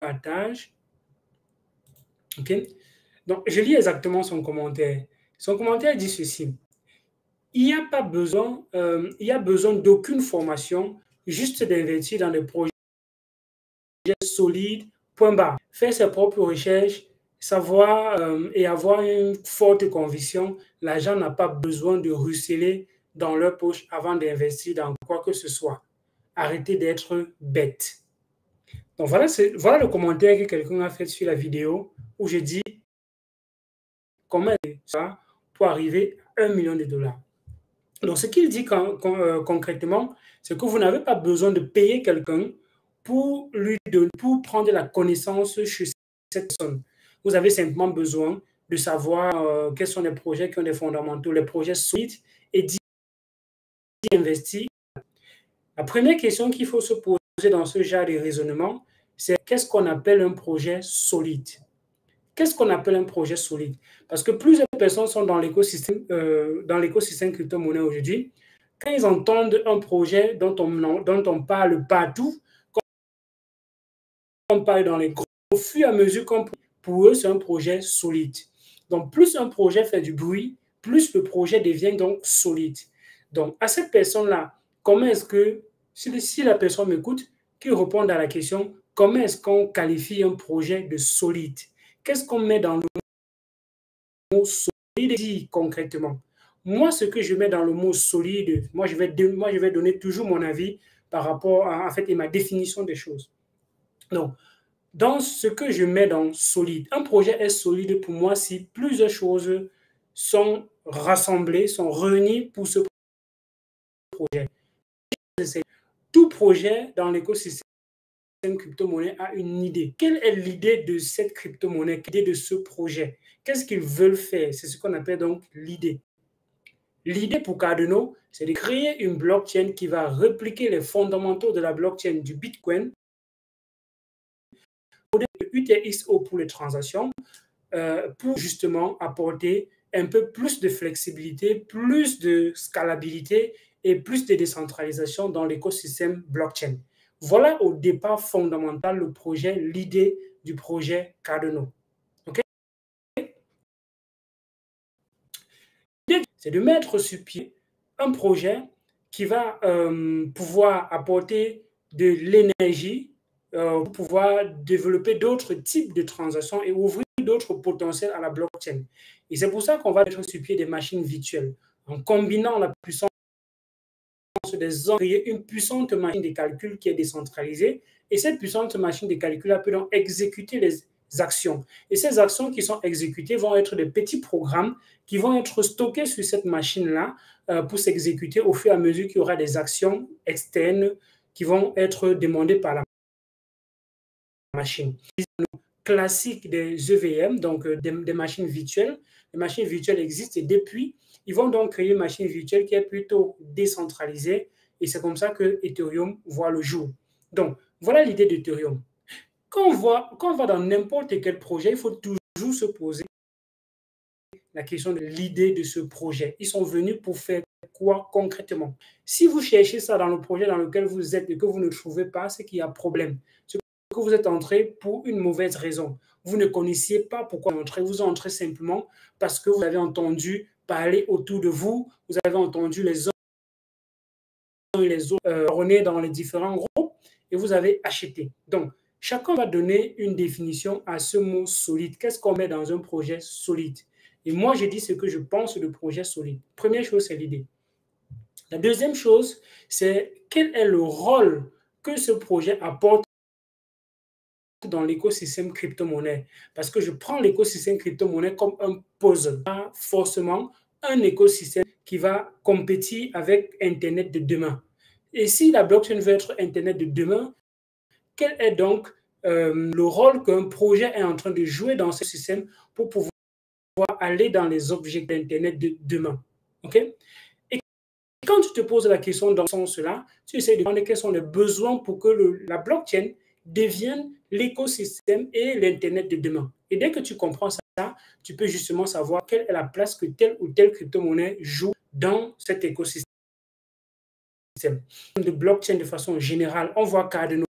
partage. OK? Donc, je lis exactement son commentaire. Son commentaire dit ceci. Il n'y a pas besoin, il y a besoin d'aucune formation, juste d'investir dans des projets solides, point barre. Faire ses propres recherches, savoir et avoir une forte conviction. L'argent n'a pas besoin de ruisseler dans leur poche avant d'investir dans quoi que ce soit. Arrêtez d'être bête. Donc voilà le commentaire que quelqu'un a fait sur la vidéo où je dis comment ça pour arriver à 1 million de dollars. Donc, ce qu'il dit concrètement, c'est que vous n'avez pas besoin de payer quelqu'un pour prendre la connaissance chez cette personne. Vous avez simplement besoin de savoir quels sont les projets qui ont des fondamentaux, les projets solides et d'y investir. La première question qu'il faut se poser dans ce genre de raisonnement, c'est qu'est-ce qu'on appelle un projet solide? Qu'est-ce qu'on appelle un projet solide? Parce que plusieurs personnes sont dans l'écosystème crypto-monnaie aujourd'hui. Quand ils entendent un projet dont on parle partout, on parle dans les groupes, au fur et à mesure pour eux, c'est un projet solide. Donc, plus un projet fait du bruit, plus le projet devient donc solide. Donc, à cette personne-là, comment est-ce que, si la personne m'écoute, qu'il réponde à la question, comment est-ce qu'on qualifie un projet de solide? Qu'est-ce qu'on met dans le mot solide concrètement? Moi, ce que je mets dans le mot solide, moi, je vais donner toujours mon avis par rapport à, en fait, et ma définition des choses. Donc, dans ce que je mets dans solide, un projet est solide pour moi si plusieurs choses sont rassemblées, sont réunies pour ce projet. Tout projet dans l'écosystème crypto-monnaie a une idée. Quelle est l'idée de cette crypto-monnaie, l'idée de ce projet? Qu'est-ce qu'ils veulent faire? C'est ce qu'on appelle donc l'idée. L'idée pour Cardano, c'est de créer une blockchain qui va répliquer les fondamentaux de la blockchain du Bitcoin, UTXO pour les transactions, pour justement apporter un peu plus de flexibilité, plus de scalabilité et plus de décentralisation dans l'écosystème blockchain. Voilà au départ fondamental le projet, l'idée du projet Cardano. Okay? L'idée, c'est de mettre sur pied un projet qui va pouvoir apporter de l'énergie, pour pouvoir développer d'autres types de transactions et ouvrir d'autres potentiels à la blockchain. Et c'est pour ça qu'on va mettre sur pied des machines virtuelles en combinant la puissance des ondes, créer une puissante machine de calcul qui est décentralisée. Et cette puissante machine de calcul peut donc exécuter les actions. Et ces actions qui sont exécutées vont être des petits programmes qui vont être stockés sur cette machine-là pour s'exécuter au fur et à mesure qu'il y aura des actions externes qui vont être demandées par la machine. Classique des EVM, donc des machines virtuelles. Les machines virtuelles existent et depuis, ils vont donc créer une machine virtuelle qui est plutôt décentralisée et c'est comme ça que Ethereum voit le jour. Donc, voilà l'idée d'Ethereum. Quand on va dans n'importe quel projet, il faut toujours se poser la question de l'idée de ce projet. Ils sont venus pour faire quoi concrètement? Si vous cherchez ça dans le projet dans lequel vous êtes et que vous ne trouvez pas, c'est qu'il y a problème. Que vous êtes entré pour une mauvaise raison. Vous ne connaissiez pas pourquoi vous entrez. Vous entrez simplement parce que vous avez entendu parler autour de vous, vous avez entendu les uns et les autres dans les différents groupes et vous avez acheté. Donc, chacun va donner une définition à ce mot solide. Qu'est-ce qu'on met dans un projet solide? Et moi, je dis ce que je pense de projet solide. Première chose, c'est l'idée. La deuxième chose, c'est quel est le rôle que ce projet apporte dans l'écosystème crypto-monnaie. Parce que je prends l'écosystème crypto-monnaie comme un puzzle, pas forcément un écosystème qui va compétir avec Internet de demain. Et si la blockchain veut être Internet de demain, quel est donc le rôle qu'un projet est en train de jouer dans ce système pour pouvoir aller dans les objets d'Internet de demain? Okay? Et quand tu te poses la question dans ce sens-là, tu essaies de demander quels sont les besoins pour que la blockchain devienne l'écosystème et l'Internet de demain. Et dès que tu comprends ça, tu peux justement savoir quelle est la place que telle ou telle crypto-monnaie joue dans cet écosystème. De blockchain de façon générale, on voit Cardano.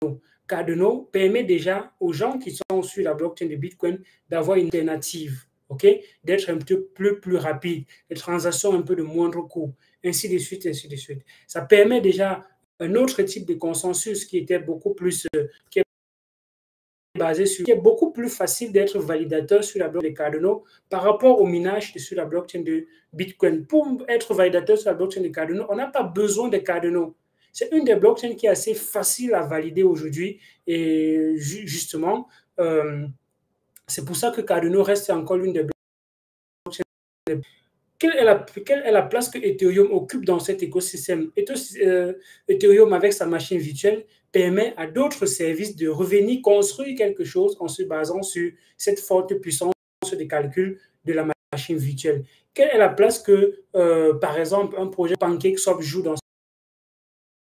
Cardano permet déjà aux gens qui sont sur la blockchain de Bitcoin d'avoir une alternative, ok, d'être un peu plus rapide, des transactions un peu de moindre coût, ainsi de suite, ainsi de suite. Ça permet déjà un autre type de consensus qui était beaucoup plus, qui est basé sur, qui est beaucoup plus facile d'être validateur sur la blockchain de Cardano par rapport au minage sur la blockchain de Bitcoin. Pour être validateur sur la blockchain de Cardano, on n'a pas besoin de Cardano. C'est une des blockchains qui est assez facile à valider aujourd'hui et justement, c'est pour ça que Cardano reste encore l'une des blockchains. Quelle est la place que Ethereum occupe dans cet écosystème? Ethereum, avec sa machine virtuelle, permet à d'autres services de revenir construire quelque chose en se basant sur cette forte puissance de calcul de la machine virtuelle. Quelle est la place que, par exemple, un projet PancakeSwap joue dans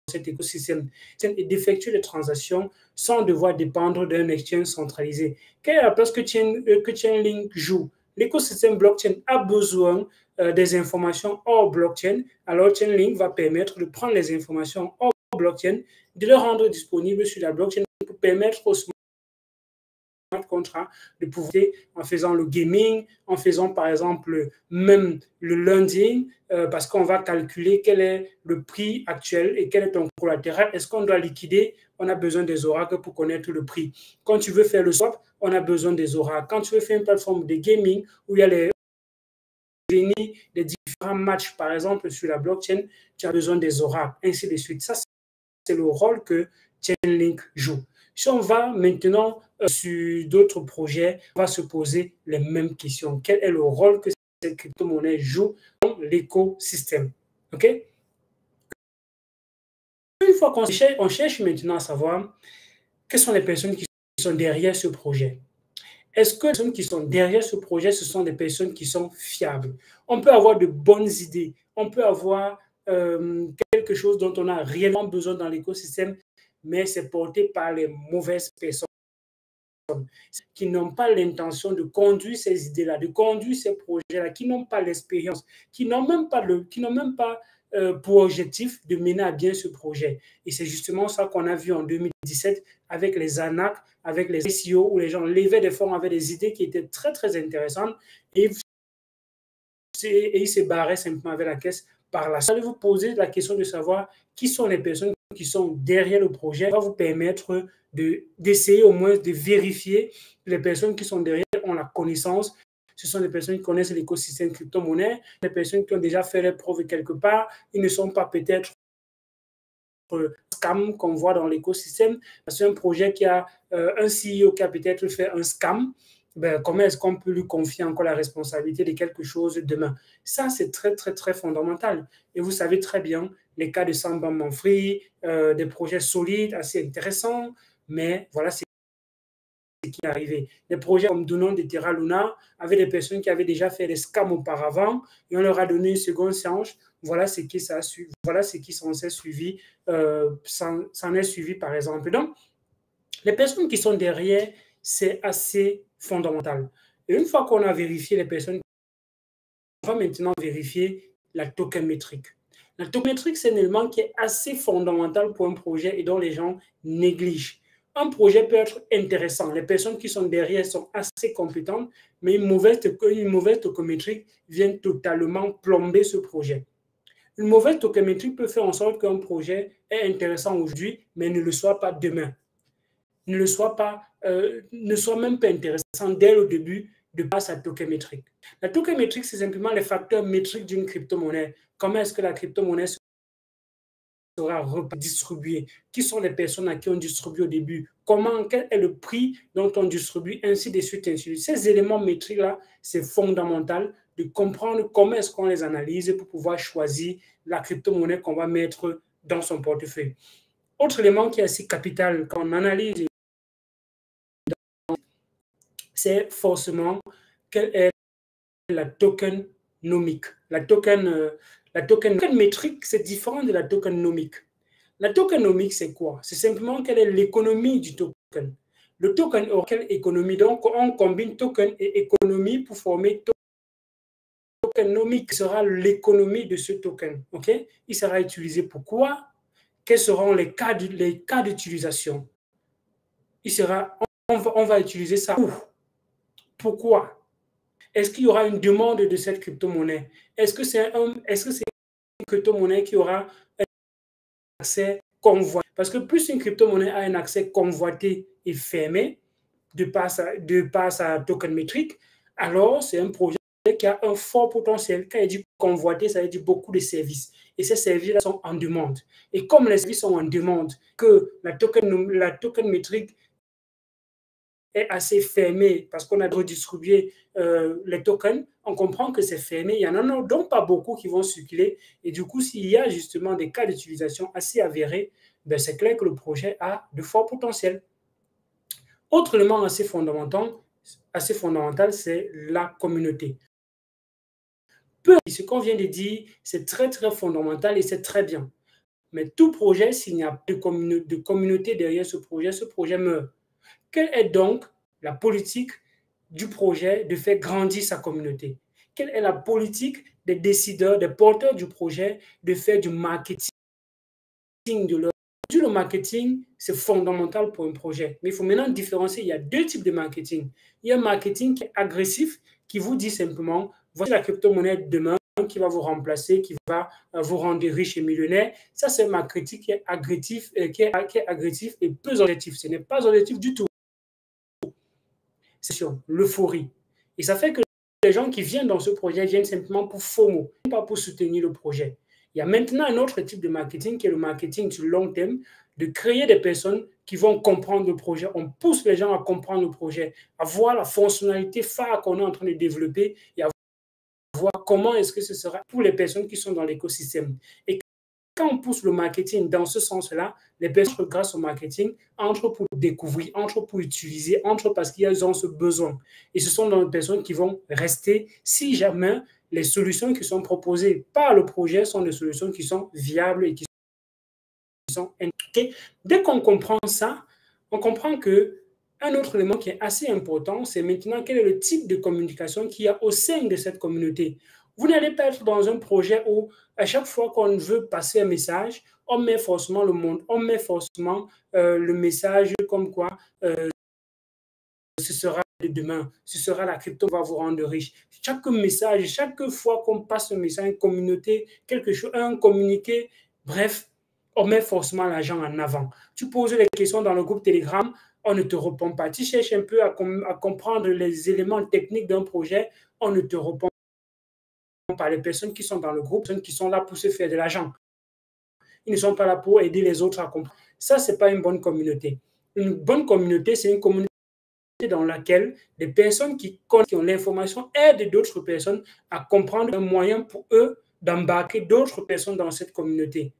cet écosystème et d'effectuer les transactions sans devoir dépendre d'un exchange centralisé? Quelle est la place que Chainlink joue? L'écosystème blockchain a besoin des informations hors blockchain, alors Chainlink va permettre de prendre les informations hors blockchain, de les rendre disponibles sur la blockchain pour permettre aux smart contrats de pouvoir, en faisant le gaming, en faisant par exemple même le lending, parce qu'on va calculer quel est le prix actuel et quel est ton collatéral. Est-ce qu'on doit liquider? On a besoin des oracles pour connaître le prix. Quand tu veux faire le swap, on a besoin des oracles. Quand tu veux faire une plateforme de gaming où il y a les différents matchs, par exemple, sur la blockchain, tu as besoin des oracles, ainsi de suite. Ça, c'est le rôle que Chainlink joue. Si on va maintenant sur d'autres projets, on va se poser les mêmes questions. Quel est le rôle que cette crypto-monnaie joue dans l'écosystème? OK? Une fois qu'on cherche maintenant à savoir quelles sont les personnes qui sont derrière ce projet. Est-ce que les personnes qui sont derrière ce projet, ce sont des personnes qui sont fiables? On peut avoir de bonnes idées, on peut avoir quelque chose dont on a réellement besoin dans l'écosystème, mais c'est porté par les mauvaises personnes qui n'ont pas l'intention de conduire ces idées-là, de conduire ces projets-là, qui n'ont pas l'expérience, qui n'ont même pas pour objectif de mener à bien ce projet. Et c'est justement ça qu'on a vu en 2017 avec les ANAC, avec les SEO, où les gens levaient des fonds avec des idées qui étaient très, très intéressantes et ils se barraient simplement avec la caisse par la suite. Vous poser la question de savoir qui sont les personnes qui sont derrière le projet. Ça va vous permettre d'essayer au moins de vérifier que les personnes qui sont derrière ont la connaissance. Ce sont des personnes qui connaissent l'écosystème crypto-monnaie, des personnes qui ont déjà fait les preuves quelque part. Ils ne sont pas peut-être scam qu'on voit dans l'écosystème. C'est un projet qui a un CEO qui a peut-être fait un scam. Ben, comment est-ce qu'on peut lui confier encore la responsabilité de quelque chose demain? Ça, c'est très, très, très fondamental. Et vous savez très bien, les cas de Sam Bankman-Fried, des projets solides, assez intéressants, mais voilà, c'est ce qui est arrivé. Des projets comme Dunon de Terra Luna avaient des personnes qui avaient déjà fait des scams auparavant et on leur a donné une seconde chance. Voilà ce qui s'en est suivi, s'en est suivi par exemple. Donc, les personnes qui sont derrière, c'est assez fondamental. Et une fois qu'on a vérifié les personnes, on va maintenant vérifier la token métrique. La token métrique, c'est un élément qui est assez fondamental pour un projet et dont les gens négligent. Un projet peut être intéressant. Les personnes qui sont derrière sont assez compétentes, mais une mauvaise tokemétrie vient totalement plomber ce projet. Une mauvaise tokemétrie peut faire en sorte qu'un projet est intéressant aujourd'hui, mais ne le soit pas demain. Ne soit même pas intéressant dès le début de par sa tokemétrique. La tokemétrique, c'est simplement les facteurs métriques d'une crypto-monnaie. Comment est-ce que la crypto-monnaie sera redistribuée? Qui sont les personnes à qui on distribue au début? Quel est le prix dont on distribue? Ainsi de suite, ainsi de suite. Ces éléments métriques-là, c'est fondamental de comprendre comment est-ce qu'on les analyse pour pouvoir choisir la crypto-monnaie qu'on va mettre dans son portefeuille. Autre élément qui est assez capital quand on analyse, c'est forcément quelle est la tokenomique. La token métrique, c'est différent de la tokenomique. La tokenomique, c'est quoi? C'est simplement quelle est l'économie du token. Le token aura quelle économie? Donc, on combine token et économie pour former tokenomique. Sera l'économie de ce token. Okay? Il sera utilisé pour quoi? Quels seront les cas d'utilisation? on va utiliser ça où? Pourquoi? Est-ce qu'il y aura une demande de cette crypto-monnaie? Est-ce que c'est une crypto-monnaie qui aura un accès convoité? Parce que plus une crypto-monnaie a un accès convoité et fermé de par sa token métrique, alors c'est un projet qui a un fort potentiel. Quand il dit convoité, ça veut dire beaucoup de services. Et ces services-là sont en demande. Et comme les services sont en demande, que la token métrique est assez fermé parce qu'on a redistribué les tokens, on comprend que c'est fermé. Il y en a donc pas beaucoup qui vont circuler. Et du coup, s'il y a justement des cas d'utilisation assez avérés, ben c'est clair que le projet a de forts potentiels. Autre élément assez fondamental, c'est la communauté. Ce qu'on vient de dire, c'est très, très fondamental et c'est très bien. Mais tout projet, s'il n'y a pas de communauté derrière ce projet meurt. Quelle est donc la politique du projet de faire grandir sa communauté? Quelle est la politique des décideurs, des porteurs du projet de faire du marketing de leur... Le marketing, c'est fondamental pour un projet. Mais il faut maintenant différencier. Il y a deux types de marketing. Il y a un marketing qui est agressif, qui vous dit simplement, voici la crypto-monnaie de demain qui va vous remplacer, qui va vous rendre riche et millionnaire. Ça, c'est un marketing qui est agressif, agressif et peu objectif. Ce n'est pas objectif du tout. C'est sur l'euphorie. Et ça fait que les gens qui viennent dans ce projet viennent simplement pour FOMO, pas pour soutenir le projet. Il y a maintenant un autre type de marketing qui est le marketing sur le long terme, de créer des personnes qui vont comprendre le projet. On pousse les gens à comprendre le projet, à voir la fonctionnalité phare qu'on est en train de développer et à voir comment est-ce que ce sera pour les personnes qui sont dans l'écosystème. Et quand on pousse le marketing dans ce sens-là, les personnes, grâce au marketing, entrent pour découvrir, entrent pour utiliser, entrent parce qu'ils ont ce besoin. Et ce sont des personnes qui vont rester si jamais les solutions qui sont proposées par le projet sont des solutions qui sont viables et qui sont indiquées. Dès qu'on comprend ça, on comprend que un autre élément qui est assez important, c'est maintenant quel est le type de communication qu'il y a au sein de cette communauté. Vous n'allez pas être dans un projet où, à chaque fois qu'on veut passer un message, on met forcément le monde, on met forcément le message comme quoi ce sera demain, ce sera la crypto va vous rendre riche. Chaque message, chaque fois qu'on passe un message, une communauté, quelque chose, un communiqué, bref, on met forcément l'argent en avant. Tu poses les questions dans le groupe Telegram, on ne te répond pas. Tu cherches un peu à comprendre les éléments techniques d'un projet, on ne te répond pas. Les personnes qui sont dans le groupe, qui sont là pour se faire de l'argent. Ils ne sont pas là pour aider les autres à comprendre. Ça, ce n'est pas une bonne communauté. Une bonne communauté, c'est une communauté dans laquelle les personnes qui ont l'information aident d'autres personnes à comprendre un moyen pour eux d'embarquer d'autres personnes dans cette communauté.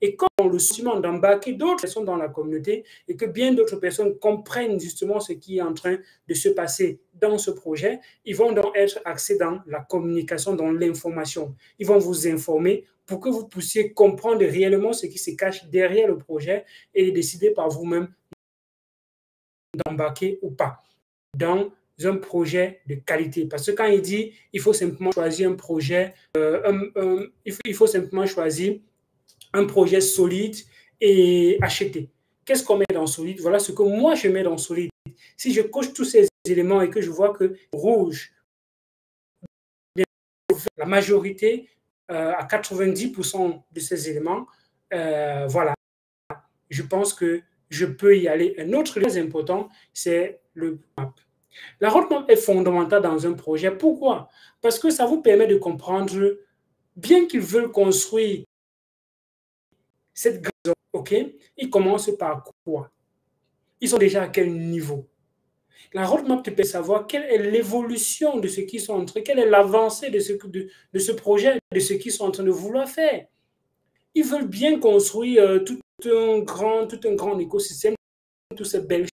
Et quand on a le sentiment d'embarquer d'autres personnes dans la communauté et que bien d'autres personnes comprennent justement ce qui est en train de se passer dans ce projet, ils vont donc être axés dans la communication, dans l'information. Ils vont vous informer pour que vous puissiez comprendre réellement ce qui se cache derrière le projet et décider par vous-même d'embarquer ou pas dans un projet de qualité. Parce que quand il dit il faut simplement choisir un projet, il faut simplement choisir un projet solide et acheter. Qu'est-ce qu'on met dans solide? Voilà ce que moi je mets dans solide. Si je coche tous ces éléments et que je vois que rouge, la majorité, à 90% de ces éléments, voilà, je pense que je peux y aller. Un autre très important, c'est le roadmap. La roadmap est fondamentale dans un projet. Pourquoi? Parce que ça vous permet de comprendre, bien qu'ils veulent construire cette grande, ok, ils commencent par quoi? Ils sont déjà à quel niveau? La roadmap te permet de savoir quelle est l'évolution de ce qu'ils sont en train, quelle est l'avancée de ce projet, de ce qu'ils sont en train de vouloir faire. Ils veulent bien construire tout un grand écosystème, toutes ces belles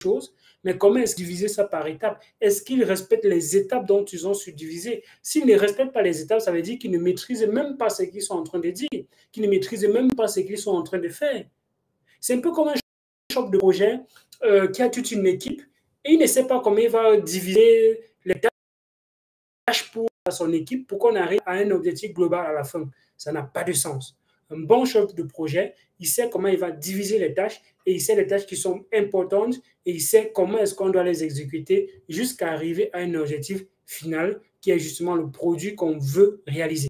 choses, mais comment est-ce diviser ça par étapes? Est-ce qu'ils respectent les étapes dont ils ont subdivisé? S'ils ne respectent pas les étapes, ça veut dire qu'ils ne maîtrisent même pas ce qu'ils sont en train de dire, qu'ils ne maîtrisent même pas ce qu'ils sont en train de faire. C'est un peu comme un chef de projet qui a toute une équipe et il ne sait pas comment il va diviser les tâches pour son équipe pour qu'on arrive à un objectif global à la fin. Ça n'a pas de sens. un bon chef de projet, il sait comment il va diviser les tâches et il sait les tâches qui sont importantes et il sait comment est-ce qu'on doit les exécuter jusqu'à arriver à un objectif final qui est justement le produit qu'on veut réaliser.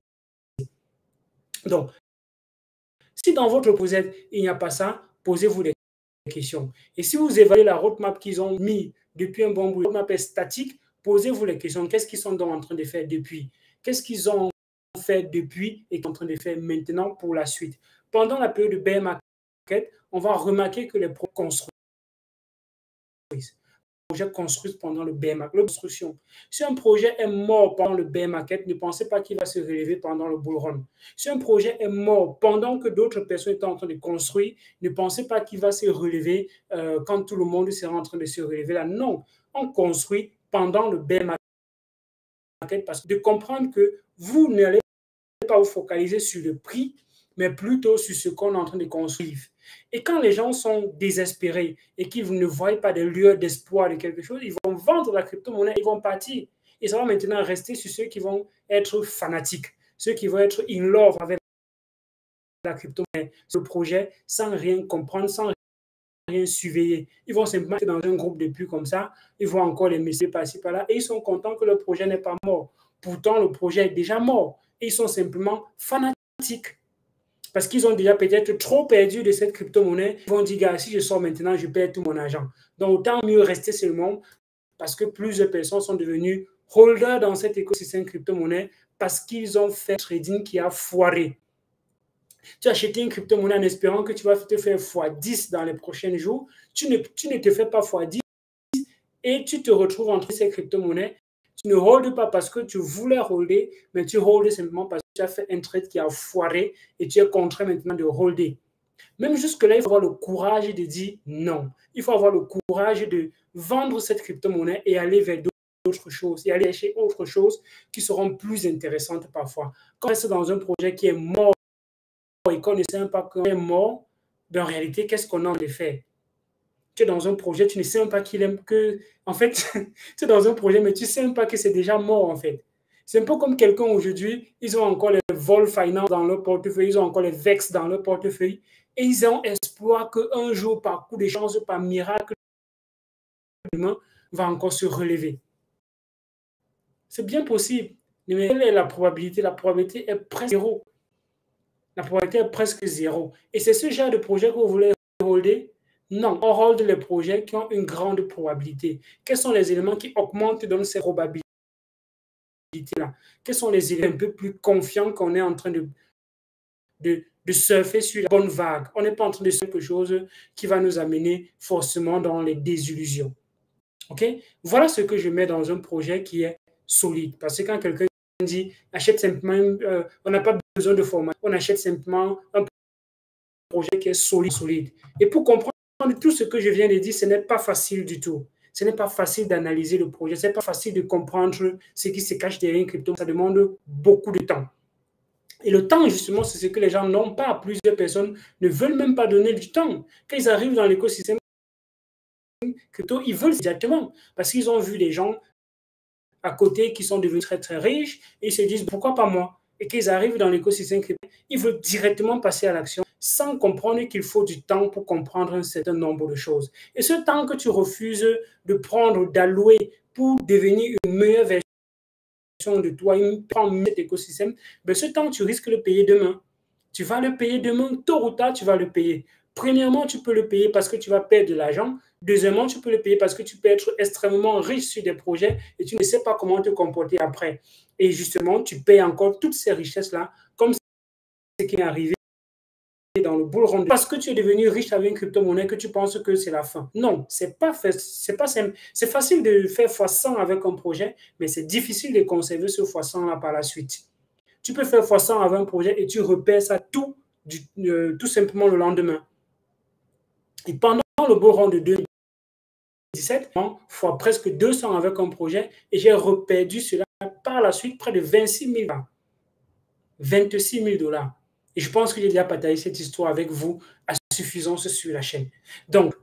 Donc, si dans votre projet, il n'y a pas ça, posez-vous des questions. Et si vous évaluez la roadmap qu'ils ont mis depuis un bon bout, la roadmap est statique, posez-vous les questions. Qu'est-ce qu'ils sont donc en train de faire depuis? Qu'est-ce qu'ils ont fait depuis et qu'ils sont en train de faire maintenant pour la suite? Pendant la période de bear market, on va remarquer que les projets construisent. Projets construisent pendant le bear market, la construction. Si un projet est mort pendant le bear market, ne pensez pas qu'il va se relever pendant le bull run. Si un projet est mort pendant que d'autres personnes étaient en train de construire, ne pensez pas qu'il va se relever quand tout le monde sera en train de se relever là. Non, on construit pendant le bear market parce que de comprendre que vous n'allez pas vous focaliser sur le prix, mais plutôt sur ce qu'on est en train de construire. Et quand les gens sont désespérés et qu'ils ne voient pas de lueur d'espoir de quelque chose, ils vont vendre la crypto-monnaie, ils vont partir. Et ça va maintenant rester sur ceux qui vont être fanatiques, ceux qui vont être in love avec la crypto-monnaie, ce projet, sans rien comprendre, sans rien surveiller. Ils vont simplement être dans un groupe de plus comme ça, ils voient encore les messages par-ci par-là et ils sont contents que le projet n'est pas mort. Pourtant, le projet est déjà mort. Et ils sont simplement fanatiques. Parce qu'ils ont déjà peut-être trop perdu de cette crypto-monnaie. Ils vont dire, gars, si je sors maintenant, je perds tout mon argent. Donc, autant mieux rester seulement parce que plusieurs personnes sont devenues holders dans cet écosystème crypto-monnaie parce qu'ils ont fait un trading qui a foiré. Tu as acheté une crypto-monnaie en espérant que tu vas te faire x10 dans les prochains jours. Tu ne te fais pas x10 et tu te retrouves entre ces crypto-monnaies. Tu ne holdes pas parce que tu voulais holder, mais tu holdes simplement parce que tu as fait un trade qui a foiré et tu es contraint maintenant de holder. Même jusque-là, il faut avoir le courage de dire non. Il faut avoir le courage de vendre cette crypto-monnaie et aller vers d'autres choses, et aller chercher autre chose qui seront plus intéressantes parfois. Quand on reste dans un projet qui est mort et qu'on ne sait même pas qu'il est mort, en réalité, qu'est-ce qu'on a en fait? Tu es dans un projet, tu ne sais même pas qu'il aime que... En fait, tu es dans un projet, mais tu ne sais même pas que c'est déjà mort, en fait. C'est un peu comme quelqu'un aujourd'hui, ils ont encore les Vol Finance dans leur portefeuille, ils ont encore les VEX dans leur portefeuille, et ils ont espoir qu'un jour, par coup de chance, par miracle, l'humain va encore se relever. C'est bien possible, mais quelle est la probabilité? La probabilité est presque zéro. La probabilité est presque zéro. Et c'est ce genre de projet que vous voulez holder? Non, on hold les projets qui ont une grande probabilité. Quels sont les éléments qui augmentent dans ces probabilités-là? Quels sont les éléments un peu plus confiants qu'on est en train de surfer sur la bonne vague? On n'est pas en train de faire quelque chose qui va nous amener forcément dans les désillusions. OK? Voilà ce que je mets dans un projet qui est solide. Parce que quand quelqu'un dit achète simplement, on n'a pas besoin de formation, on achète simplement un projet qui est solide. Et pour comprendre tout ce que je viens de dire, ce n'est pas facile du tout. Ce n'est pas facile d'analyser le projet, ce n'est pas facile de comprendre ce qui se cache derrière une crypto. Ça demande beaucoup de temps. Et le temps, justement, c'est ce que les gens n'ont pas. Plusieurs personnes ne veulent même pas donner du temps. Quand ils arrivent dans l'écosystème crypto, ils veulent directement parce qu'ils ont vu des gens à côté qui sont devenus très, très riches et ils se disent pourquoi pas moi? Et qu'ils arrivent dans l'écosystème crypto, ils veulent directement passer à l'action sans comprendre qu'il faut du temps pour comprendre un certain nombre de choses. Et ce temps que tu refuses de prendre, d'allouer pour devenir une meilleure version de toi, prendre cet écosystème, ben ce temps, tu risques de le payer demain. Tu vas le payer demain, tôt ou tard, tu vas le payer. Premièrement, tu peux le payer parce que tu vas perdre de l'argent. Deuxièmement, tu peux le payer parce que tu peux être extrêmement riche sur des projets et tu ne sais pas comment te comporter après. Et justement, tu payes encore toutes ces richesses-là comme ce qui est arrivé dans le bull run. Parce que tu es devenu riche avec une crypto-monnaie que tu penses que c'est la fin. Non, c'est pas simple. C'est facile de faire x100 avec un projet, mais c'est difficile de conserver ce x100-là par la suite. Tu peux faire x100 avec un projet et tu repères ça tout simplement le lendemain. Et pendant le bull run de 2017, fois presque 200 avec un projet et j'ai reperdu cela par la suite près de 26 000 $. 26 000 $. Et je pense que j'ai déjà partagé cette histoire avec vous à suffisance sur la chaîne. Donc,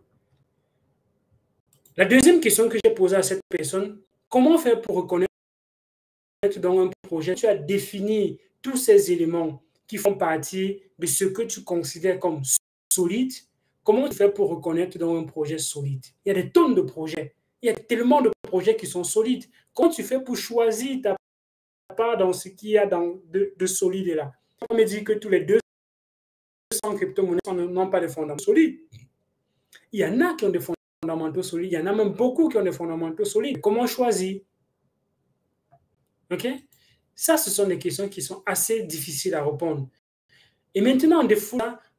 la deuxième question que j'ai posée à cette personne, comment faire pour reconnaître dans un projet? Tu as défini tous ces éléments qui font partie de ce que tu considères comme solide, comment tu fais pour reconnaître dans un projet solide? Il y a des tonnes de projets. Il y a tellement de projets qui sont solides. Comment tu fais pour choisir ta part dans ce qu'il y a de solide là? On me dit que tous les 200 crypto-monnaies n'ont pas de fondamentaux solides. Il y en a qui ont des fondamentaux solides. Il y en a même beaucoup qui ont des fondamentaux solides. Comment choisir? OK? Ça, ce sont des questions qui sont assez difficiles à répondre. Et maintenant,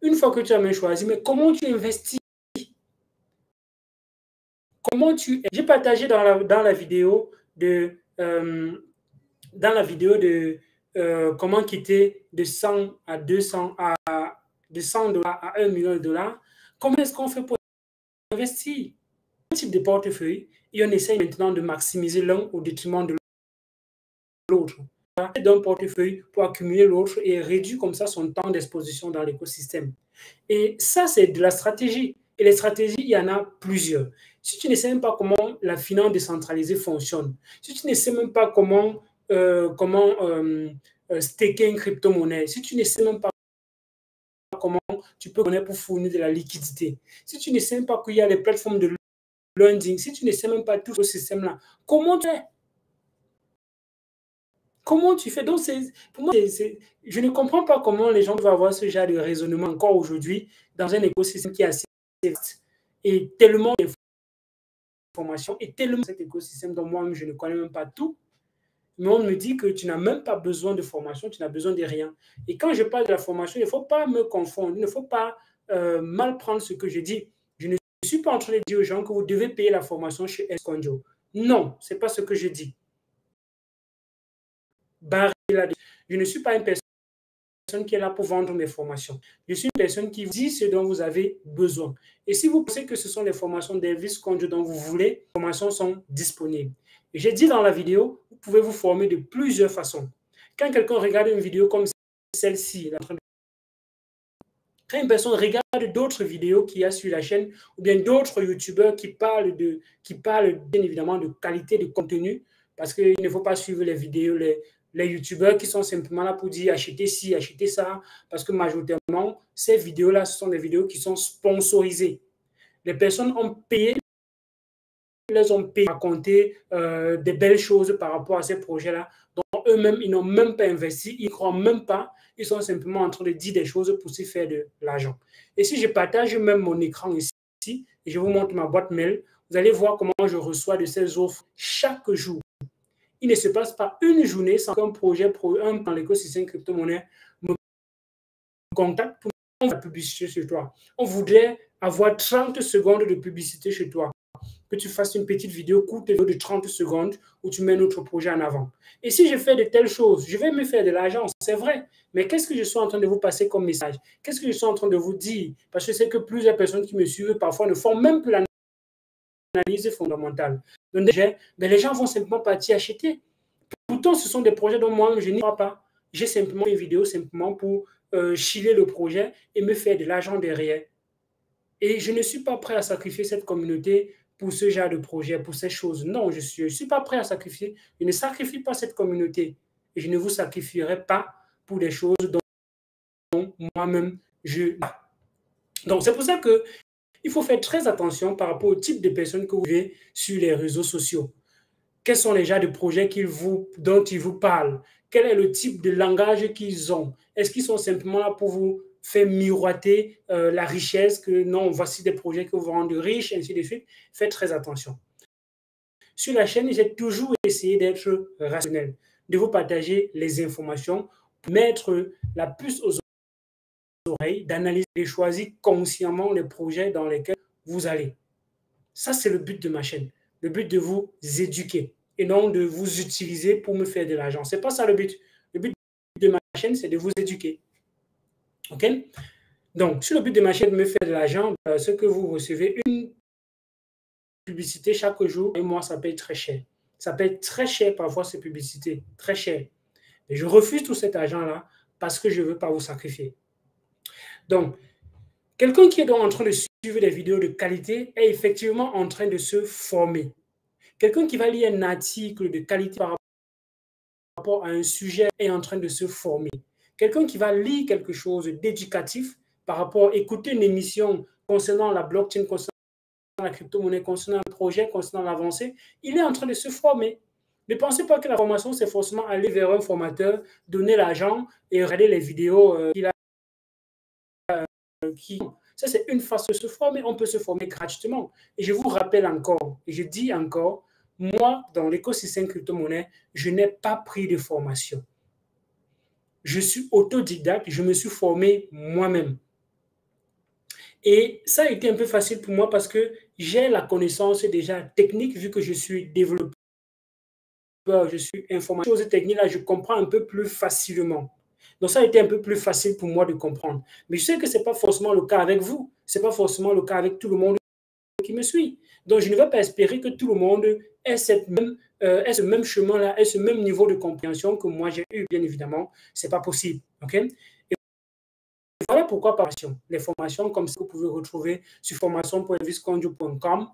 une fois que tu as bien choisi, mais comment tu investis? J'ai partagé dans la vidéo de comment quitter de 100 à 200 de 100 $ à 1 million de dollars. Comment est-ce qu'on fait pour investir? Un type de portefeuille et on essaye maintenant de maximiser l'un au détriment de l'autre. D'un portefeuille pour accumuler l'autre et réduire comme ça son temps d'exposition dans l'écosystème. Et ça, c'est de la stratégie. Et les stratégies, il y en a plusieurs. Si tu ne sais même pas comment la finance décentralisée fonctionne, si tu ne sais même pas comment staker une crypto-monnaie, si tu ne sais même pas comment tu peux connaître pour fournir de la liquidité, si tu ne sais même pas qu'il y a les plateformes de lending, si tu ne sais même pas tout ce système-là, comment tu fais? Comment tu fais? Donc, pour moi, je ne comprends pas comment les gens peuvent avoir ce genre de raisonnement encore aujourd'hui dans un écosystème qui est assez vaste et tellement d'informations et tellement cet écosystème dont moi-même je ne connais même pas tout. Mais on me dit que tu n'as même pas besoin de formation, tu n'as besoin de rien. Et quand je parle de la formation, il ne faut pas me confondre, il ne faut pas mal prendre ce que je dis. Je ne suis pas en train de dire aux gens que vous devez payer la formation chez Esconjo. Non, ce n'est pas ce que je dis. Je ne suis pas une personne qui est là pour vendre mes formations. Je suis une personne qui vous dit ce dont vous avez besoin. Et si vous pensez que ce sont les formations d'Elvis Conjo dont vous voulez, les formations sont disponibles. Et j'ai dit dans la vidéo, vous pouvez vous former de plusieurs façons. Quand quelqu'un regarde une vidéo comme celle-ci, quand une personne regarde d'autres vidéos qu'il y a sur la chaîne, ou bien d'autres youtubeurs qui parlent bien évidemment de qualité de contenu, parce qu'il ne faut pas suivre les vidéos, les youtubeurs qui sont simplement là pour dire achetez ci, achetez ça, parce que majoritairement, ces vidéos-là, ce sont des vidéos qui sont sponsorisées. Les personnes ont payé, les ont payé à raconter des belles choses par rapport à ces projets-là, dont eux-mêmes, ils n'ont même pas investi, ils ne croient même pas, ils sont simplement en train de dire des choses pour se faire de l'argent. Et si je partage même mon écran ici, et je vous montre ma boîte mail, vous allez voir comment je reçois de ces offres chaque jour. Il ne se passe pas une journée sans qu'un projet dans l'écosystème crypto-monnaie me contacte pour faire la publicité chez toi. On voudrait avoir 30 secondes de publicité chez toi. Que tu fasses une petite vidéo courte de 30 secondes où tu mets notre projet en avant. Et si je fais de telles choses, je vais me faire de l'argent, c'est vrai. Mais qu'est-ce que je suis en train de vous passer comme message? Qu'est-ce que je suis en train de vous dire? Parce que je sais que plusieurs personnes qui me suivent parfois ne font même plus l'analyse fondamentale. Donc, les gens vont simplement partir acheter. Pourtant, ce sont des projets dont moi, je n'y crois pas. J'ai simplement une vidéo simplement pour chiller le projet et me faire de l'argent derrière. Et je ne suis pas prêt à sacrifier cette communauté pour ce genre de projet, pour ces choses. Non, je ne suis pas prêt à sacrifier. Je ne sacrifie pas cette communauté. Et je ne vous sacrifierai pas pour des choses dont moi-même je... Donc, c'est pour ça qu'il faut faire très attention par rapport au type de personnes que vous avez sur les réseaux sociaux. Quels sont les genres de projets dont ils vous parlent? Quel est le type de langage qu'ils ont? Est-ce qu'ils sont simplement là pour vous faire miroiter la richesse, que non, voici des projets qui vous rendent riches, ainsi de suite? Faites très attention. Sur la chaîne, j'ai toujours essayé d'être rationnel, de vous partager les informations, pour mettre la puce aux oreilles, d'analyser et choisir consciemment les projets dans lesquels vous allez. Ça, c'est le but de ma chaîne. Le but de vous éduquer et non de vous utiliser pour me faire de l'argent. Ce n'est pas ça le but. Le but de ma chaîne, c'est de vous éduquer. OK? Donc, si le but de ma chaîne est de me faire de l'argent, ce que vous recevez, une publicité chaque jour, et moi, ça paye très cher. Ça paye très cher parfois ces publicités. Très cher. Et je refuse tout cet argent-là parce que je ne veux pas vous sacrifier. Donc, quelqu'un qui est donc en train de suivre des vidéos de qualité est effectivement en train de se former. Quelqu'un qui va lire un article de qualité par rapport à un sujet est en train de se former. quelqu'un qui va lire quelque chose d'éducatif par rapport, écouter une émission concernant la blockchain, concernant la crypto-monnaie, concernant un projet, concernant l'avancée, il est en train de se former. Ne pensez pas que la formation, c'est forcément aller vers un formateur, donner l'argent et regarder les vidéos qu'il a. Ça, c'est une façon de se former. On peut se former gratuitement. Et je vous rappelle encore, et je dis encore, moi, dans l'écosystème crypto-monnaie, je n'ai pas pris de formation. Je suis autodidacte, je me suis formé moi-même. Et ça a été un peu facile pour moi parce que j'ai la connaissance déjà technique, vu que je suis développeur, je suis informatique. Choses techniques, là, je comprends un peu plus facilement. Donc, ça a été un peu plus facile pour moi de comprendre. Mais je sais que ce n'est pas forcément le cas avec vous. Ce n'est pas forcément le cas avec tout le monde qui me suit. Donc, je ne vais pas espérer que tout le monde ait ce même chemin-là, ait ce même niveau de compréhension que moi j'ai eu, bien évidemment. Ce n'est pas possible. Okay? Et voilà pourquoi les formations comme ça, vous pouvez retrouver sur formation.elviscondio.com.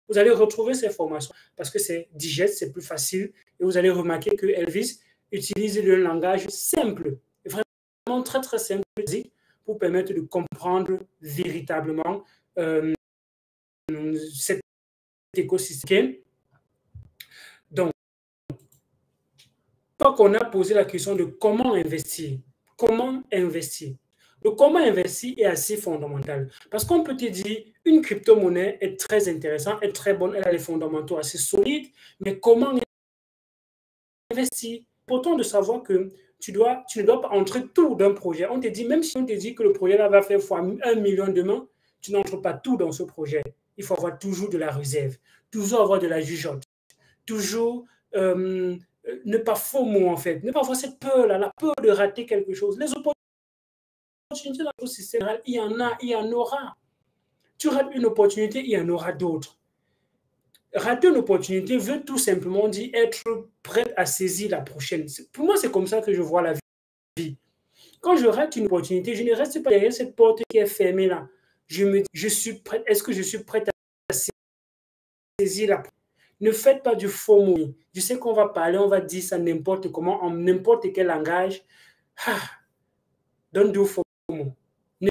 Vous allez retrouver ces formations parce que c'est digeste, c'est plus facile. Et vous allez remarquer que Elvis utilise le langage simple, vraiment très, très simple pour permettre de comprendre véritablement cet écosystème. Donc, quand on a posé la question de comment investir, le comment investir est assez fondamental. Parce qu'on peut te dire, une crypto-monnaie est très intéressante, est très bonne, elle a les fondamentaux assez solides, mais comment investir? Pourtant, de savoir que tu ne dois pas entrer tout d'un projet. On te dit, même si on te dit que le projet là va faire fois 1 million demain, tu n'entres pas tout dans ce projet. Il faut avoir toujours de la réserve, toujours avoir de la jugeote, toujours ne pas FOMO en fait, ne pas avoir cette peur-là, la peur de rater quelque chose. Les opportunités dans le système, il y en a, il y en aura. Tu rates une opportunité, il y en aura d'autres. Rater une opportunité veut tout simplement dire être prêt à saisir la prochaine. Pour moi, c'est comme ça que je vois la vie. Quand je rate une opportunité, je ne reste pas derrière cette porte qui est fermée là. Je me dis, je suis prêt, est-ce que je suis prêt à saisir la prochaine? Ne faites pas du faux mot. Je sais qu'on va parler, on va dire ça n'importe comment, en n'importe quel langage. Don't do faux mot. Ne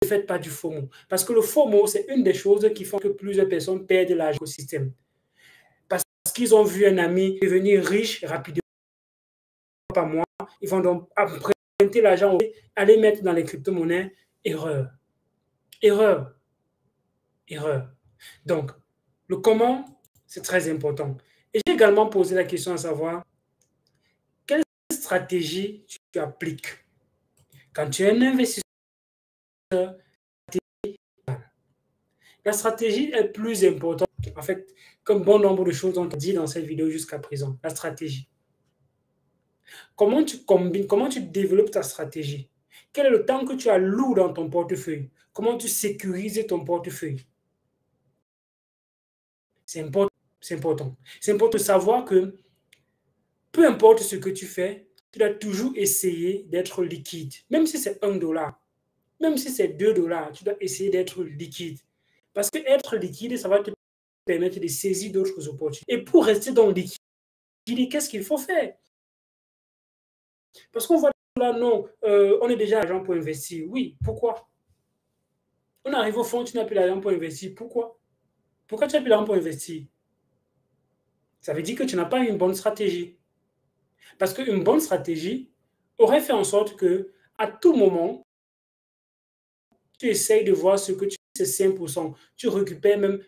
faites pas du faux mot. Parce que le faux mot, c'est une des choses qui font que plusieurs personnes perdent l'argent au système. Parce qu'ils ont vu un ami devenir riche rapidement, pas moi. Ils vont donc emprunter l'argent, aller mettre dans les crypto-monnaies. Erreur. Erreur. Erreur. Donc, le comment, c'est très important. Et j'ai également posé la question à savoir, quelle stratégie tu appliques quand tu es un investisseur? La stratégie est plus importante, en fait, comme bon nombre de choses ont dit dans cette vidéo jusqu'à présent. La stratégie. Comment tu combines, comment tu développes ta stratégie? Quel est le temps que tu alloues dans ton portefeuille? Comment tu sécurises ton portefeuille? C'est important. C'est important. C'est important de savoir que peu importe ce que tu fais, tu dois toujours essayer d'être liquide. Même si c'est $1, même si c'est $2, tu dois essayer d'être liquide. Parce que être liquide, ça va te permettre de saisir d'autres opportunités. Et pour rester dans le liquide, qu'est-ce qu'il faut faire? Parce qu'on voit là, non, on est déjà argent pour investir. Oui, pourquoi? On arrive au fond, tu n'as plus l'argent pour investir. Pourquoi? Pourquoi tu n'as plus l'argent pour investir? Ça veut dire que tu n'as pas une bonne stratégie. Parce qu'une bonne stratégie aurait fait en sorte que, à tout moment, tu essayes de voir ce que tu fais, c'est 5%. Tu récupères même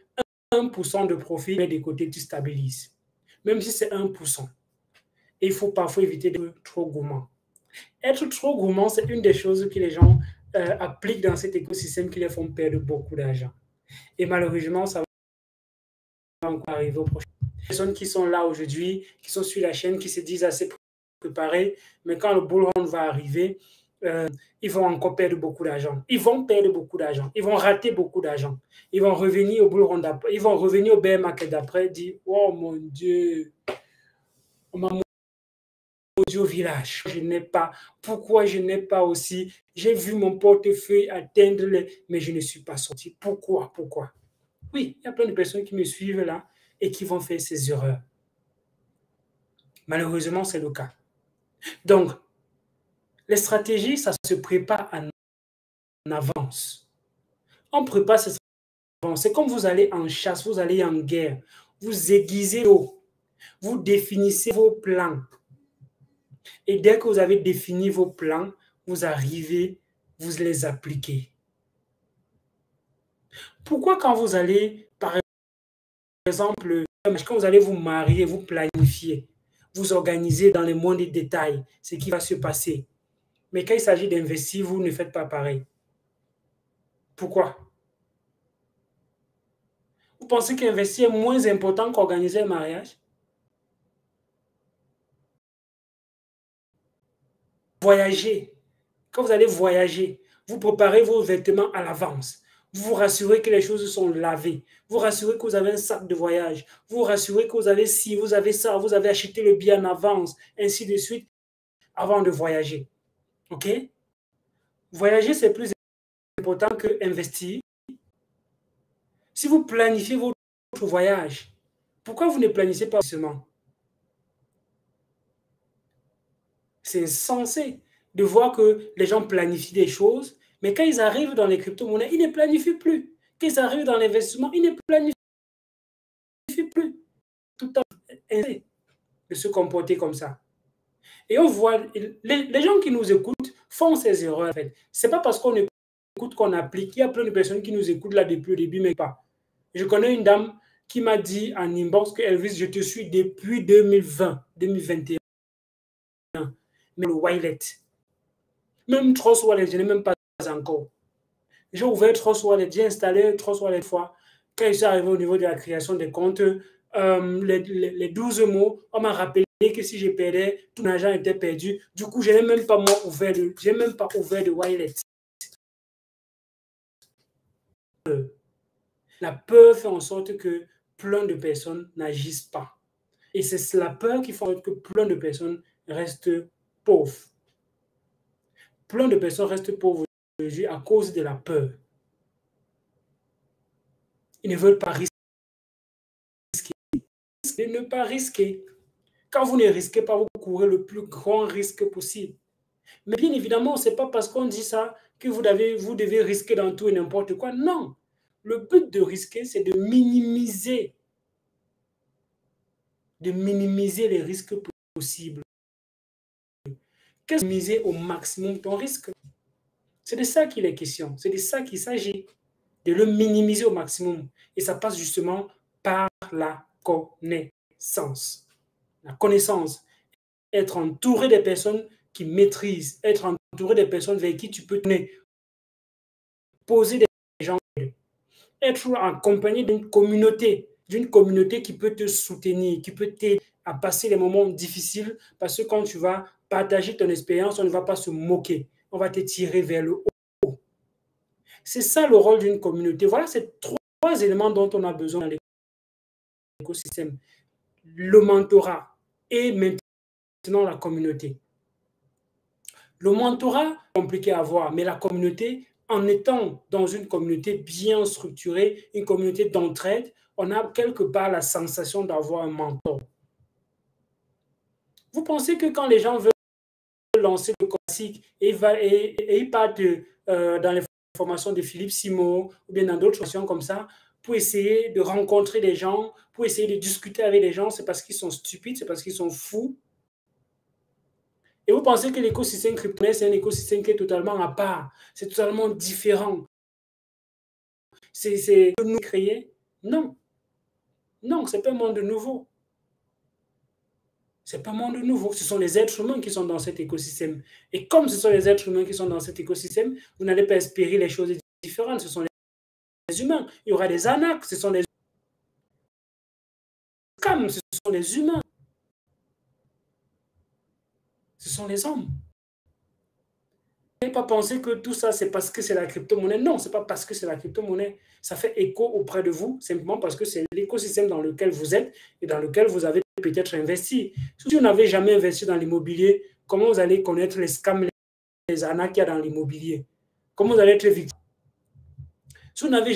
1% de profit, mais des côtés, tu stabilises. Même si c'est 1%. Et il faut parfois éviter d'être trop gourmand. Être trop gourmand, c'est une des choses que les gens appliquent dans cet écosystème qui les font perdre beaucoup d'argent. Et malheureusement, ça va encore arriver au prochain. Les personnes qui sont là aujourd'hui, qui sont sur la chaîne, qui se disent assez préparées, mais quand le bull run va arriver, ils vont encore perdre beaucoup d'argent. Ils vont perdre beaucoup d'argent. Ils vont rater beaucoup d'argent. Ils vont revenir au bull run d'après. Ils vont revenir au bear market d'après, dire oh mon Dieu, on m'a au village. Je n'ai pas. Pourquoi je n'ai pas aussi? J'ai vu mon portefeuille atteindre les... Mais je ne suis pas sorti. Pourquoi? Pourquoi? Oui, il y a plein de personnes qui me suivent là et qui vont faire ces erreurs. Malheureusement, c'est le cas. Donc, Les stratégies, ça se prépare en avance. On prépare ces stratégies. C'est comme vous allez en chasse, vous allez en guerre. Vous aiguisez l'eau. Vous définissez vos plans. Et dès que vous avez défini vos plans, vous arrivez, vous les appliquez. Pourquoi quand vous allez, par exemple, quand vous allez vous marier, vous planifiez, vous organisez dans les moindres détails ce qui va se passer. Mais quand il s'agit d'investir, vous ne faites pas pareil. Pourquoi? Vous pensez qu'investir est moins important qu'organiser un mariage? Voyager. Quand vous allez voyager, vous préparez vos vêtements à l'avance. Vous vous rassurez que les choses sont lavées. Vous rassurez que vous avez un sac de voyage. Vous vous rassurez que vous avez ci, vous avez ça, vous avez acheté le billet en avance, ainsi de suite, avant de voyager. OK? Voyager, c'est plus important que investir. Si vous planifiez votre voyage, pourquoi vous ne planifiez pas seulement? C'est insensé de voir que les gens planifient des choses, mais quand ils arrivent dans les crypto-monnaies, ils ne planifient plus. Quand ils arrivent dans l'investissement, ils ne planifient plus. Tout à fait de se comporter comme ça. Et on voit, les gens qui nous écoutent font ces erreurs. En fait. Ce n'est pas parce qu'on écoute qu'on applique. Il y a plein de personnes qui nous écoutent là depuis le début, mais pas. Je connais une dame qui m'a dit en inbox que Elvis, je te suis depuis 2020, 2021. Mais le wallet, même Trust Wallet, je n'ai même pas encore. J'ai ouvert Trust Wallet, j'ai installé Trust Wallet fois. Quand je suis arrivé au niveau de la création des comptes, les 12 mots, on m'a rappelé que si je perdais, tout mon argent était perdu. Du coup, je n'ai même pas ouvert de wallet. La peur fait en sorte que plein de personnes n'agissent pas. Et c'est la peur qui fait que plein de personnes restent pauvres. Plein de personnes restent pauvres aujourd'hui à cause de la peur. Ils ne veulent pas risquer. Ne pas risquer. Quand vous ne risquez pas, vous courez le plus grand risque possible. Mais bien évidemment, ce n'est pas parce qu'on dit ça que vous devez risquer dans tout et n'importe quoi. Non. Le but de risquer, c'est de minimiser les risques possibles. Qu'est-ce que minimiser au maximum ton risque? C'est de ça qu'il est question. C'est de ça qu'il s'agit. De le minimiser au maximum. Et ça passe justement par la connaissance. La connaissance. Être entouré des personnes qui maîtrisent. Être entouré des personnes vers qui tu peux tourner. Poser des gens. Être accompagné d'une communauté qui peut te soutenir, qui peut t'aider à passer les moments difficiles, parce que quand tu vas partager ton expérience, on ne va pas se moquer, on va te tirer vers le haut. C'est ça le rôle d'une communauté. Voilà ces trois éléments dont on a besoin dans l'écosystème. Le mentorat et maintenant la communauté. Le mentorat, compliqué à voir, mais la communauté, en étant dans une communauté bien structurée, une communauté d'entraide, on a quelque part la sensation d'avoir un mentor. Vous pensez que quand les gens veulent lancer le classique et ils partent dans les formations de Philippe Simon ou bien dans d'autres formations comme ça, pour essayer de rencontrer des gens, pour essayer de discuter avec des gens, c'est parce qu'ils sont stupides, c'est parce qu'ils sont fous. Et vous pensez que l'écosystème crypto-monnaie, c'est un écosystème qui est totalement à part, c'est totalement différent. C'est nous créer? Non. Non, ce n'est pas un monde nouveau. Ce n'est pas un monde nouveau. Ce sont les êtres humains qui sont dans cet écosystème. Et comme ce sont les êtres humains qui sont dans cet écosystème, vous n'allez pas espérer les choses différentes. Ce sont les humains. Il y aura des arnaques. Ce sont les scams. Ce sont les humains. Ce sont les hommes. Vous n'avez pas pensé que tout ça, c'est parce que c'est la crypto-monnaie. Non, ce n'est pas parce que c'est la crypto-monnaie. Ça fait écho auprès de vous, simplement parce que c'est l'écosystème dans lequel vous êtes et dans lequel vous avez peut-être investi. Si vous n'avez jamais investi dans l'immobilier, comment vous allez connaître les scams, les arnaques qu'il y a dans l'immobilier? Comment vous allez être victime? Si vous n'avez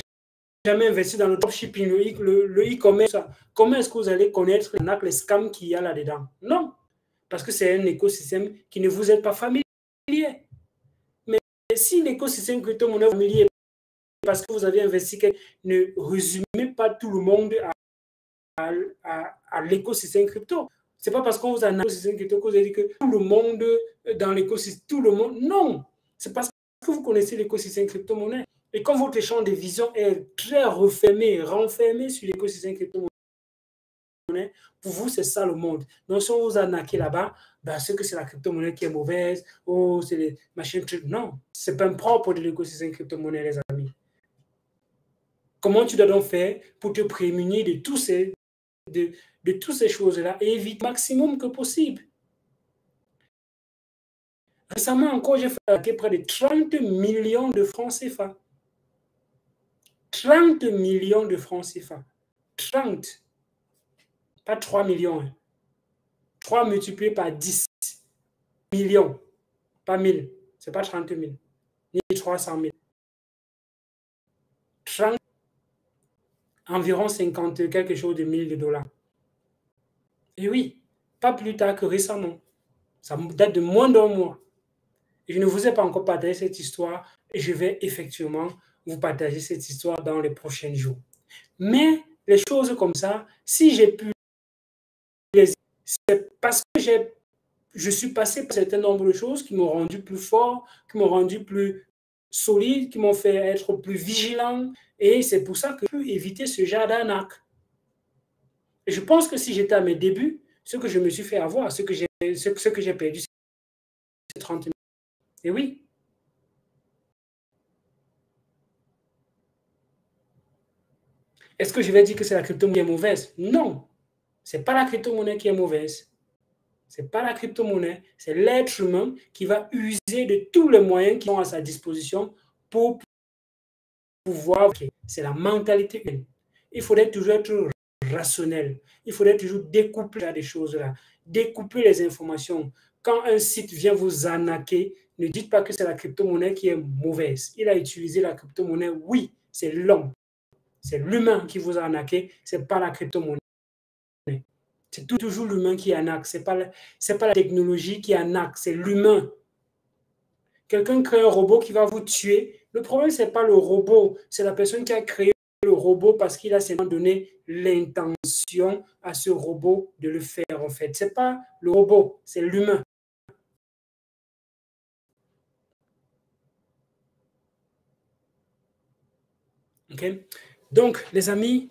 jamais investi dans le dropshipping, le e-commerce, comment est-ce que vous allez connaître les arnaques, les scams qu'il y a là-dedans? Non, parce que c'est un écosystème qui ne vous est pas familier. si l'écosystème crypto-monnaie familier, parce que vous avez investi, ne résumez pas tout le monde à l'écosystème crypto. Ce n'est pas parce qu'on vous a un écosystème crypto que vous avez dit que tout le monde dans l'écosystème, tout le monde, non. C'est parce que vous connaissez l'écosystème crypto-monnaie. Et quand votre champ de vision est très renfermé sur l'écosystème crypto-monnaie, pour vous, c'est ça le monde. Donc, si on vous a naqué là-bas, ben, c'est que c'est la crypto-monnaie qui est mauvaise, ou c'est les machines, non. Ce n'est pas propre de l'écosystème crypto-monnaie, les amis. Comment tu dois donc faire pour te prémunir de toutes ces choses-là et éviter le maximum que possible? Récemment encore, j'ai fait près de 30 millions de francs CFA. 30 millions de francs CFA. 30. Pas 3 millions. Hein. 3 multiplié par 10 millions. Pas 1000. Ce n'est pas 30 000. Ni 300 000. 30, environ 50 quelque chose de mille de dollars. Et oui, pas plus tard que récemment. Ça date de moins d'un mois. Je ne vous ai pas encore partagé cette histoire et je vais effectivement vous partager cette histoire dans les prochains jours. Mais les choses comme ça, si j'ai pu les... c'est parce que je suis passé par un certain nombre de choses qui m'ont rendu plus fort, qui m'ont rendu plus solide, qui m'ont fait être plus vigilant. Et c'est pour ça que je peux éviter ce genre d'arnaque. Et je pense que si j'étais à mes débuts, ce que je me suis fait avoir, ce que j'ai perdu, c'est 30 000. Et oui. Est-ce que je vais dire que c'est la crypto-monnaie qui est mauvaise? Non. Ce n'est pas la crypto-monnaie qui est mauvaise. Ce n'est pas la crypto-monnaie. C'est l'être humain qui va user de tous les moyens qui sont à sa disposition pour pouvoir. C'est la mentalité humaine. Il faudrait toujours être rationnel. Il faudrait toujours découpler des choses-là. Découper les informations. Quand un site vient vous arnaquer, ne dites pas que c'est la crypto-monnaie qui est mauvaise. Il a utilisé la crypto-monnaie. Oui, c'est l'homme. C'est l'humain qui vous a arnaqué, ce n'est pas la crypto-monnaie. C'est toujours l'humain qui arnaque, ce n'est pas la technologie qui arnaque, c'est l'humain. Quelqu'un crée un robot qui va vous tuer. Le problème, ce n'est pas le robot, c'est la personne qui a créé le robot parce qu'il a seulement donné l'intention à ce robot de le faire, en fait. Ce n'est pas le robot, c'est l'humain. Okay? Donc, les amis,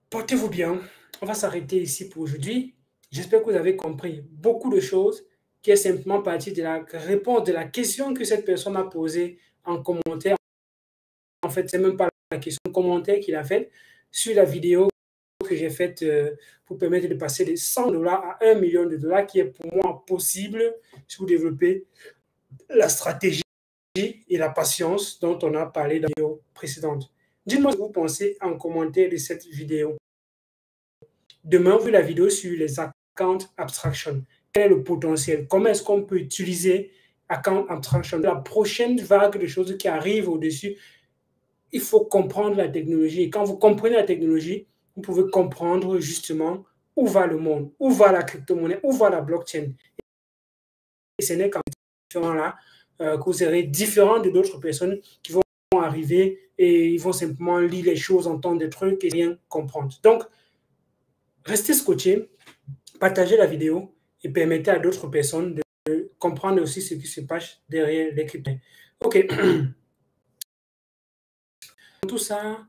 portez-vous bien. On va s'arrêter ici pour aujourd'hui. J'espère que vous avez compris beaucoup de choses qui est simplement partie de la réponse de la question que cette personne a posée en commentaire. En fait, ce n'est même pas la question, commentaire qu'il a faite sur la vidéo que j'ai faite pour permettre de passer de 100 $ à 1 million de dollars, qui est pour moi possible si vous développez la stratégie et la patience dont on a parlé dans la vidéo précédente. Dites-moi ce que vous pensez en commentaire de cette vidéo. Demain, vous la vidéo sur les account abstraction. Quel est le potentiel? Comment est-ce qu'on peut utiliser account abstraction? La prochaine vague de choses qui arrivent au-dessus, il faut comprendre la technologie. Et quand vous comprenez la technologie, vous pouvez comprendre justement où va le monde, où va la crypto-monnaie, où va la blockchain. Et ce n'est qu'en ce moment-là que vous serez différent de d'autres personnes qui vont arriver et ils vont simplement lire les choses, entendre des trucs et rien comprendre. Donc, restez scotché, partagez la vidéo et permettez à d'autres personnes de comprendre aussi ce qui se passe derrière les cryptos. OK. Tout ça,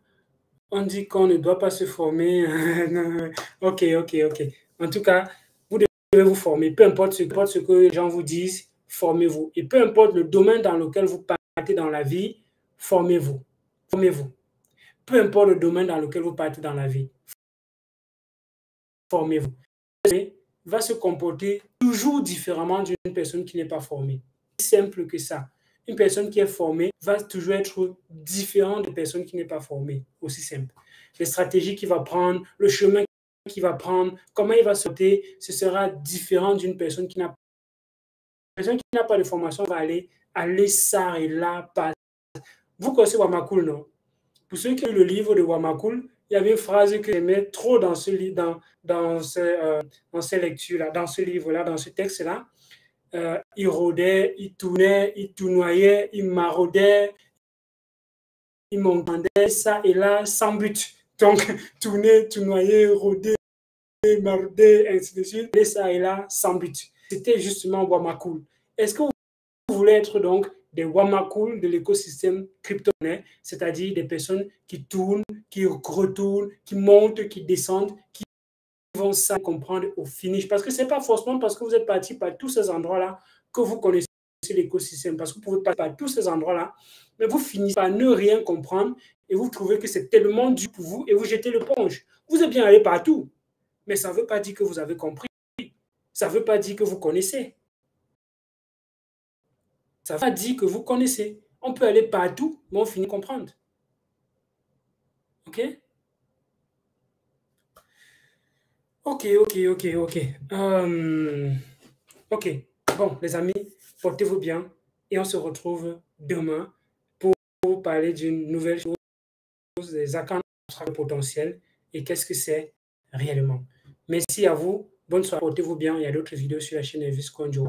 on dit qu'on ne doit pas se former. OK. En tout cas, vous devez vous former. Peu importe ce que les gens vous disent, formez-vous. Et peu importe le domaine dans lequel vous partez dans la vie, formez-vous. Formez-vous. Peu importe le domaine dans lequel vous partez dans la vie, formez-vous. Va se comporter toujours différemment d'une personne qui n'est pas formée. C'est simple que ça. Une personne qui est formée va toujours être différente de personne qui n'est pas formée. Aussi simple. Les stratégies qu'il va prendre, le chemin qu'il va prendre, comment il va sauter, ce sera différent d'une personne qui n'a pas. Une personne qui n'a pas de formation va aller ça et là. Vous connaissez Wamakul, non? Pour ceux qui ont lu le livre de Wamakul, il y avait une phrase que j'aimais trop dans ces lectures-là, dans ce livre-là, dans ce texte-là. il rôdait, il tournait, il tournoyait, il maraudait, il m'entendait ça et là sans but. Donc, tourner, tournoyer, rôder, marauder, ainsi de suite, et ça et là sans but. C'était justement Wamacool. Est-ce que vous voulez être donc des Wamacool de l'écosystème crypto-monnaie, c'est-à-dire des personnes qui tournent, qui retournent, qui montent, qui descendent, qui vont ça comprendre au finish? Parce que ce n'est pas forcément parce que vous êtes parti par tous ces endroits-là que vous connaissez l'écosystème, parce que vous pouvez passer par tous ces endroits-là, mais vous finissez par ne rien comprendre et vous trouvez que c'est tellement dur pour vous et vous jetez l'éponge. Vous êtes bien allé partout, mais ça ne veut pas dire que vous avez compris. Ça ne veut pas dire que vous connaissez. Ça ne veut pas dire que vous connaissez. On peut aller partout, mais on finit par comprendre. OK? Ok. Ok. Bon, les amis, portez-vous bien et on se retrouve demain pour parler d'une nouvelle chose, des accounts potentiels et qu'est-ce que c'est réellement. Merci à vous. Bonne soirée. Portez-vous bien. Il y a d'autres vidéos sur la chaîne Elvis Konjo.